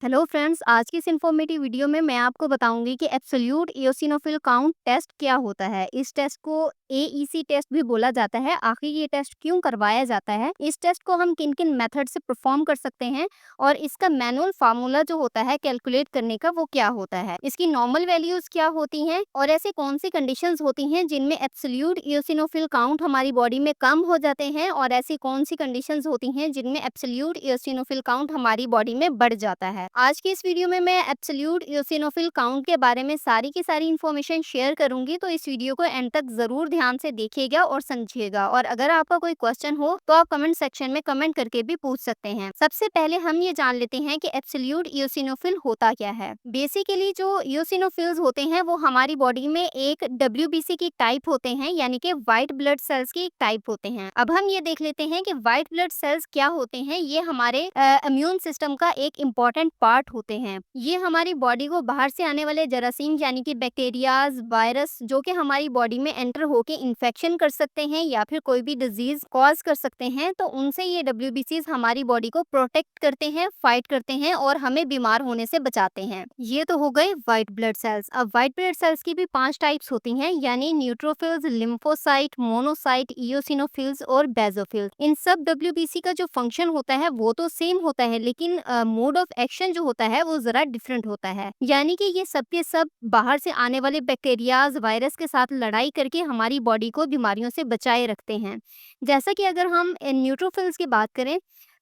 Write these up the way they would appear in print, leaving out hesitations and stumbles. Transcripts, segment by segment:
Hello friends, आज की इस इन्फॉर्मेटिव वीडियो में मैं आपको बताऊंगी कि एब्सोल्यूट इओसिनोफिल काउंट टेस्ट क्या होता है। इस टेस्ट को एईसी टेस्ट भी बोला जाता है। आखिर ये टेस्ट क्यों करवाया जाता है, इस टेस्ट को हम किन किन मेथड से परफॉर्म कर सकते हैं और इसका मैनुअल फार्मूला जो होता है कैलकुलेट करने का वो क्या होता है, इसकी नॉर्मल वैल्यूज क्या होती हैं और ऐसे कौन सी कंडीशंस होती हैं जिनमें एब्सोल्यूट इओसिनोफिल काउंट हमारी बॉडी में कम हो जाते हैं और ऐसी कौन सी कंडीशंस होती हैं जिनमें एब्सोल्यूट इओसिनोफिल काउंट हमारी बॉडी में बढ़ जाता है। आज की इस वीडियो में मैं एब्सोल्यूट इओसिनोफिल काउंट के बारे में सारी की सारी इन्फॉर्मेशन शेयर करूंगी, तो इस वीडियो को एंड तक जरूर ध्यान से देखिएगा और समझिएगा। और अगर आपका कोई क्वेश्चन हो तो आप कमेंट सेक्शन में कमेंट करके भी पूछ सकते हैं। सबसे पहले हम ये जान लेते हैं कि एब्सोल्यूट इओसिनोफिल होता क्या है। बेसिकली जो इओसिनोफिल्स होते हैं वो हमारी बॉडी में एक डब्ल्यूबीसी की टाइप होते हैं, यानी कि व्हाइट ब्लड सेल्स की टाइप होते हैं। अब हम ये देख लेते हैं कि व्हाइट ब्लड सेल्स क्या होते हैं। ये हमारे इम्यून सिस्टम का एक इम्पॉर्टेंट पार्ट होते हैं। ये हमारी बॉडी को बाहर से आने वाले जरासीम यानी कि बैक्टीरियाज, वायरस जो कि हमारी बॉडी में एंटर होके इन्फेक्शन कर सकते हैं या फिर कोई भी डिजीज कॉज कर सकते हैं, तो उनसे ये डब्ल्यूबीसीज हमारी बॉडी को प्रोटेक्ट करते हैं, फाइट करते हैं और हमें बीमार होने से बचाते हैं। ये तो हो गए व्हाइट ब्लड सेल्स। अब व्हाइट ब्लड सेल्स की भी 5 टाइप्स होती हैं, यानी न्यूट्रोफिल्स, लिम्फोसाइट, मोनोसाइट, इओसिनोफिल्स और बेसोफिल्स। इन सब डब्ल्यूबीसी का जो फंक्शन होता है वो तो सेम होता है, लेकिन मोड ऑफ एक्शन जो होता है वो जरा डिफरेंट होता है। यानी कि ये सब के सब बाहर से आने वाले बैक्टीरियाज, वायरस के साथ लड़ाई करके हमारी बॉडी को बीमारियों से बचाए रखते हैं। जैसा कि अगर हम न्यूट्रोफिल्स की बात करें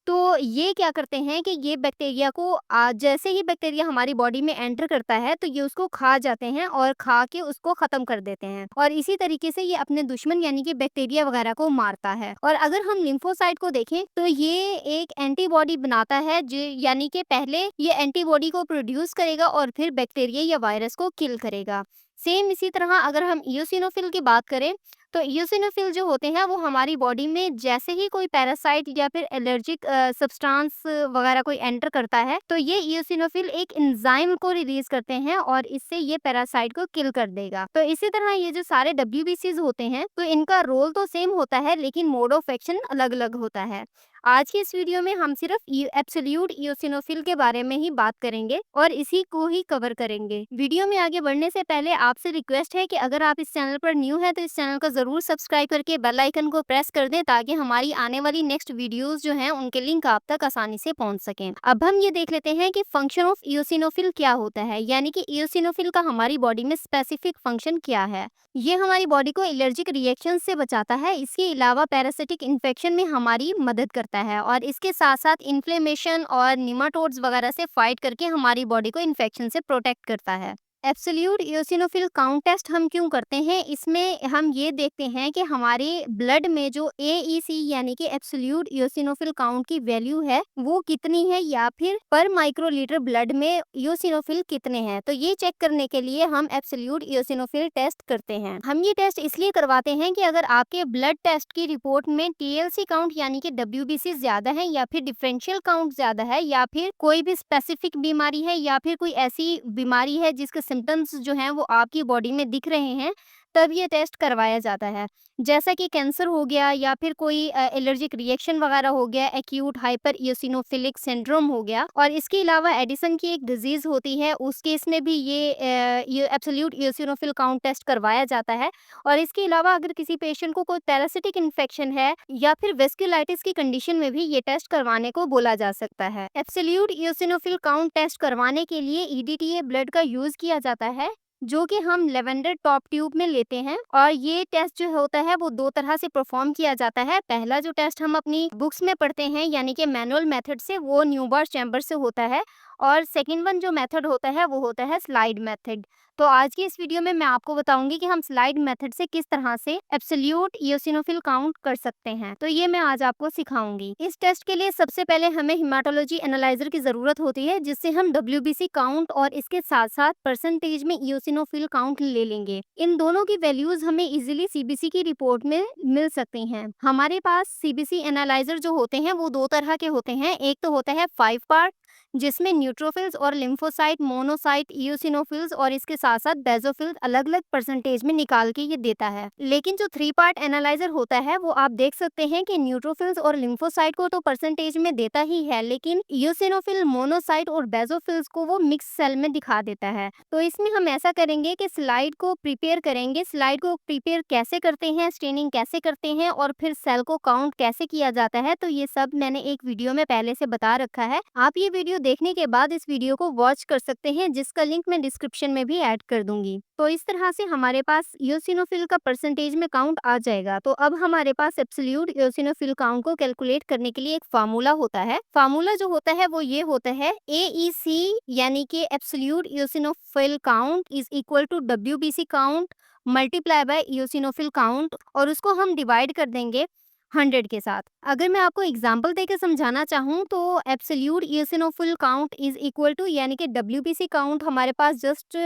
तो ये क्या करते हैं कि ये बैक्टीरिया को जैसे ही बैक्टीरिया हमारी बॉडी में एंटर करता है तो ये उसको खा जाते हैं और खा के उसको खत्म कर देते हैं, और इसी तरीके से ये अपने दुश्मन यानी कि बैक्टीरिया वगैरह को मारता है। और अगर हम लिम्फोसाइट को देखें तो ये एक एंटीबॉडी बनाता है, जो यानी कि पहले ये एंटीबॉडी को प्रोड्यूस करेगा और फिर बैक्टीरिया या वायरस को किल करेगा। सेम इसी तरह अगर हम इओसिनोफिल की बात करें तो इओसिनोफिल जो होते हैं वो हमारी बॉडी में जैसे ही कोई पैरासाइट या फिर एलर्जिक सब्सटेंस वगैरह कोई एंटर करता है तो ये इओसिनोफिल एक एंजाइम को रिलीज करते हैं और इससे ये पैरासाइट को किल कर देगा। तो इसी तरह ये जो सारे डब्ल्यूबीसीज होते हैं तो इनका रोल तो सेम होता है लेकिन मोड ऑफ एक्शन अलग अलग होता है। आज की इस वीडियो में हम सिर्फ एब्सोल्यूट इओसिनोफिल के बारे में ही बात करेंगे और इसी को ही कवर करेंगे। वीडियो में आगे बढ़ने से पहले आपसे रिक्वेस्ट है कि अगर आप इस चैनल पर न्यू है तो इस चैनल को जरूर सब्सक्राइब करके बेल आइकन को प्रेस कर दें ताकि हमारी आने वाली नेक्स्ट वीडियोस जो हैं उनके लिंक आप तक आसानी से पहुंच सकें। अब हम ये देख लेते हैं कि फंक्शन ऑफ इओसिनोफिल क्या होता है, यानी कि इओसिनोफिल का हमारी बॉडी में स्पेसिफिक फंक्शन क्या है। ये हमारी बॉडी को एलर्जिक रिएक्शन से बचाता है, इसके अलावा पैरासिटिक इन्फेक्शन में हमारी मदद करता है और इसके साथ साथ इन्फ्लेमेशन और निमाटोड्स वगैरह से फाइट करके हमारी बॉडी को इन्फेक्शन से प्रोटेक्ट करता है। एब्सोल्यूट इओसिनोफिल काउंट टेस्ट हम क्यों करते हैं, इसमें हम ये देखते हैं कि हमारे ब्लड में जो एईसी यानी कि एब्सोल्यूट इओसिनोफिल काउंट की वैल्यू है वो कितनी है या फिर पर माइक्रोलीटर ब्लड में इओसिनोफिल कितने हैं। तो ये चेक करने के लिए हम एब्सोल्यूट इओसिनोफिल टेस्ट करते हैं। हम ये टेस्ट इसलिए करवाते हैं कि अगर आपके ब्लड टेस्ट की रिपोर्ट में टीएलसी काउंट यानी कि डब्ल्यूबीसी ज्यादा है या फिर डिफरेंशियल काउंट ज्यादा है या फिर कोई भी स्पेसिफिक बीमारी है या फिर कोई ऐसी बीमारी है जिसके सिम्टम्स जो हैं वो आपकी बॉडी में दिख रहे हैं, तब ये टेस्ट करवाया जाता है। जैसा कि कैंसर हो गया या फिर कोई एलर्जिक रिएक्शन वगैरह हो गया, एक्यूट हाइपर इओसिनोफिलिक सिंड्रोम हो गया, और इसके अलावा एडिसन की एक डिजीज होती है, उस केस में भी ये एब्सोल्यूट इओसिनोफिल काउंट टेस्ट करवाया जाता है। और इसके अलावा अगर किसी पेशेंट को कोई पैरासिटिक इन्फेक्शन है या फिर वेस्कुलाइटिस की कंडीशन में भी ये टेस्ट करवाने को बोला जा सकता है। एब्सोल्यूट इओसिनोफिल काउंट टेस्ट करवाने के लिए ईडीटीए ब्लड का यूज किया जाता है, जो कि हम लेवेंडर टॉप ट्यूब में लेते हैं। और ये टेस्ट जो होता है वो 2 तरह से परफॉर्म किया जाता है। पहला जो टेस्ट हम अपनी बुक्स में पढ़ते हैं यानी कि मैनुअल मेथड से, वो न्यूबार चैम्बर से होता है, और सेकंड वन जो मेथड होता है वो होता है स्लाइड मेथड। तो आज की इस वीडियो में मैं आपको बताऊंगी कि हम स्लाइड मेथड से किस तरह से एब्सोल्यूट इओसिनोफिल काउंट कर सकते हैं, तो ये मैं आज आपको सिखाऊंगी। इस टेस्ट के लिए सबसे पहले हमें हिमाटोलॉजी एनालाइजर की जरूरत होती है, जिससे हम डब्ल्यूबीसी काउंट और इसके साथ साथ परसेंटेज में इओसिनोफिल काउंट ले लेंगे। इन दोनों की वैल्यूज हमें इजीली सीबीसी की रिपोर्ट में मिल सकती हैं। हमारे पास सीबीसी एनालाइजर जो होते हैं वो 2 तरह के होते हैं। एक तो होता है 5 पार्ट जिसमें न्यूट्रोफिल्स और लिम्फोसाइट, मोनोसाइट, इयोसिनोफिल्स और इसके साथ साथ बेसोफिल्स अलग अलग परसेंटेज में निकाल के ये देता है। लेकिन जो 3 पार्ट एनालाइजर होता है वो आप देख सकते हैं कि न्यूट्रोफिल्स और लिम्फोसाइट को तो परसेंटेज में देता ही है, लेकिन इयोसिनोफिल, मोनोसाइट और बेसोफिल्स को वो मिक्स सेल में दिखा देता है। तो इसमें हम ऐसा करेंगे कि स्लाइड को प्रिपेयर करेंगे। स्लाइड को प्रिपेयर कैसे करते हैं, स्टेनिंग कैसे करते हैं और फिर सेल को काउंट कैसे किया जाता है, तो ये सब मैंने एक वीडियो में पहले से बता रखा है। आप ये वीडियो देखने के बाद इस वीडियो को वॉच कर सकते हैं, जिसका लिंक मैं डिस्क्रिप्शन में भी ऐड कर दूंगी। तो इस तरह से हमारे पास इयोसिनोफिल का परसेंटेज में काउंट आ जाएगा। तो अब हमारे पास एब्सोल्यूट इयोसिनोफिल काउंट को कैलकुलेट करने के लिए एक फार्मूला होता है। फार्मूला जो होता है वो ये होता है, AEC यानी कि absolute eosinophil count is equal to WBC count multiply by eosinophil count, और उसको हम डिवाइड कर देंगे 100 के साथ। अगर मैं आपको एग्जांपल देकर समझाना चाहूँ तो absolute eosinophil count is equal to यानी कि WBC काउंट हमारे पास जस्ट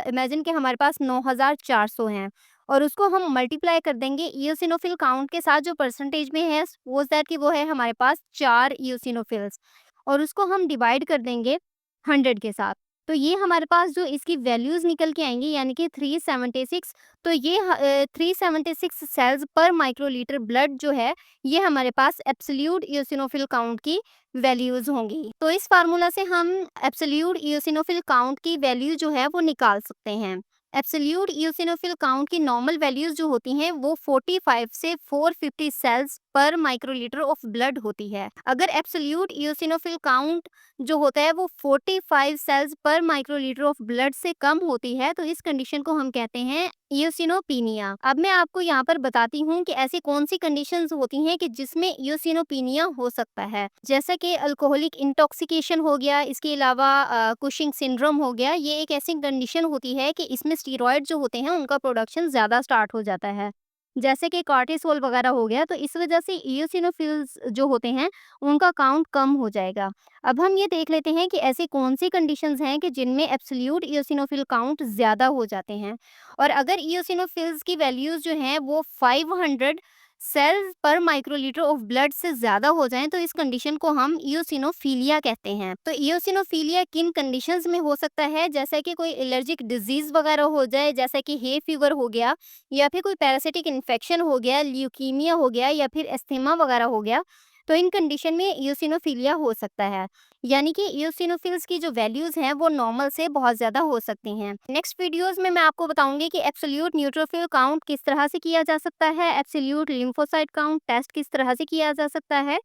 इमेजिन कि हमारे पास 9400 हैं और उसको हम मल्टीप्लाई कर देंगे इयोसिनोफिल काउंट के साथ जो परसेंटेज में है, सपोज दैट कि वो है हमारे पास 4 इयोसिनोफिल्स, और उसको हम डिवाइड कर देंगे 100 के साथ। तो ये हमारे पास जो इसकी वैल्यूज निकल के आएंगी यानी कि 376। तो ये 376 सेल्स पर माइक्रोलीटर ब्लड जो है, ये हमारे पास एब्सोल्यूट इयोसिनोफिल काउंट की वैल्यूज होंगी। तो इस फार्मूला से हम एब्सोल्यूट इयोसिनोफिल काउंट की वैल्यू जो है वो निकाल सकते हैं। एब्सोल्यूट इयोसिनोफिल काउंट की नॉर्मल वैल्यूज जो होती हैं वो 45 से 450 सेल्स पर माइक्रोलीटर ऑफ ब्लड होती है। अगर एब्सोल्यूट इयोसिनोफिल काउंट जो होता है वो 45 सेल्स पर माइक्रोलीटर ऑफ ब्लड से कम होती है, तो इस कंडीशन को हम कहते हैं इयोसिनोपीनिया। अब मैं आपको यहाँ पर बताती हूँ कि ऐसी कौन सी कंडीशंस होती हैं कि जिसमें इयोसिनोपीनिया हो सकता है, जैसा कि अल्कोहलिक इंटॉक्सिकेशन हो गया, इसके अलावा कुशिंग सिंड्रोम हो गया। ये एक ऐसी कंडीशन होती है कि इसमें स्टीरॉयड जो होते हैं उनका प्रोडक्शन ज़्यादा स्टार्ट हो जाता है, जैसे कि कॉर्टिसोल वगैरह हो गया। तो इस वजह से इयोसिनोफिल्स जो होते हैं उनका काउंट कम हो जाएगा। अब हम ये देख लेते हैं कि ऐसी कौन सी कंडीशंस हैं कि जिनमें एब्सोल्यूट इयोसिनोफिल काउंट ज़्यादा हो जाते हैं। और अगर इयोसिनोफिल्स की वैल्यूज़ जो हैं वो 500 सेल्स पर माइक्रोलीटर ऑफ ब्लड से ज़्यादा हो जाएं, तो इस कंडीशन को हम इयोसिनोफीलिया कहते हैं। तो इयोसिनोफीलिया किन कंडीशंस में हो सकता है, जैसा कि कोई एलर्जिक डिजीज़ वगैरह हो जाए, जैसा कि हे फीवर हो गया, या फिर कोई पैरासिटिक इन्फेक्शन हो गया, ल्यूकीमिया हो गया, या फिर एस्थमा वगैरह हो गया। तो इन कंडीशन में इयोसिनोफीलिया हो सकता है, यानी कि इयोसिनोफिल्स की जो वैल्यूज हैं वो नॉर्मल से बहुत ज़्यादा हो सकती हैं। नेक्स्ट वीडियोस में मैं आपको बताऊंगी कि एब्सोल्यूट न्यूट्रोफिल काउंट किस तरह से किया जा सकता है, एब्सोल्यूट लिम्फोसाइट काउंट टेस्ट किस तरह से किया जा सकता है,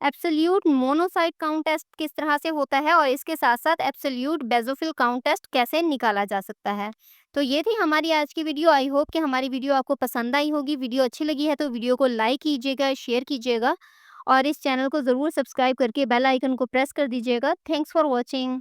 एब्सोल्यूट मोनोसाइट काउंट टेस्ट किस तरह से होता है, और इसके साथ साथ एब्सोल्यूट बेसोफिल काउंट टेस्ट कैसे निकाला जा सकता है। तो ये थी हमारी आज की वीडियो। आई होप कि हमारी वीडियो आपको पसंद आई होगी। वीडियो अच्छी लगी है तो वीडियो को लाइक कीजिएगा, शेयर कीजिएगा और इस चैनल को ज़रूर सब्सक्राइब करके बेल आइकन को प्रेस कर दीजिएगा। Thanks for watching.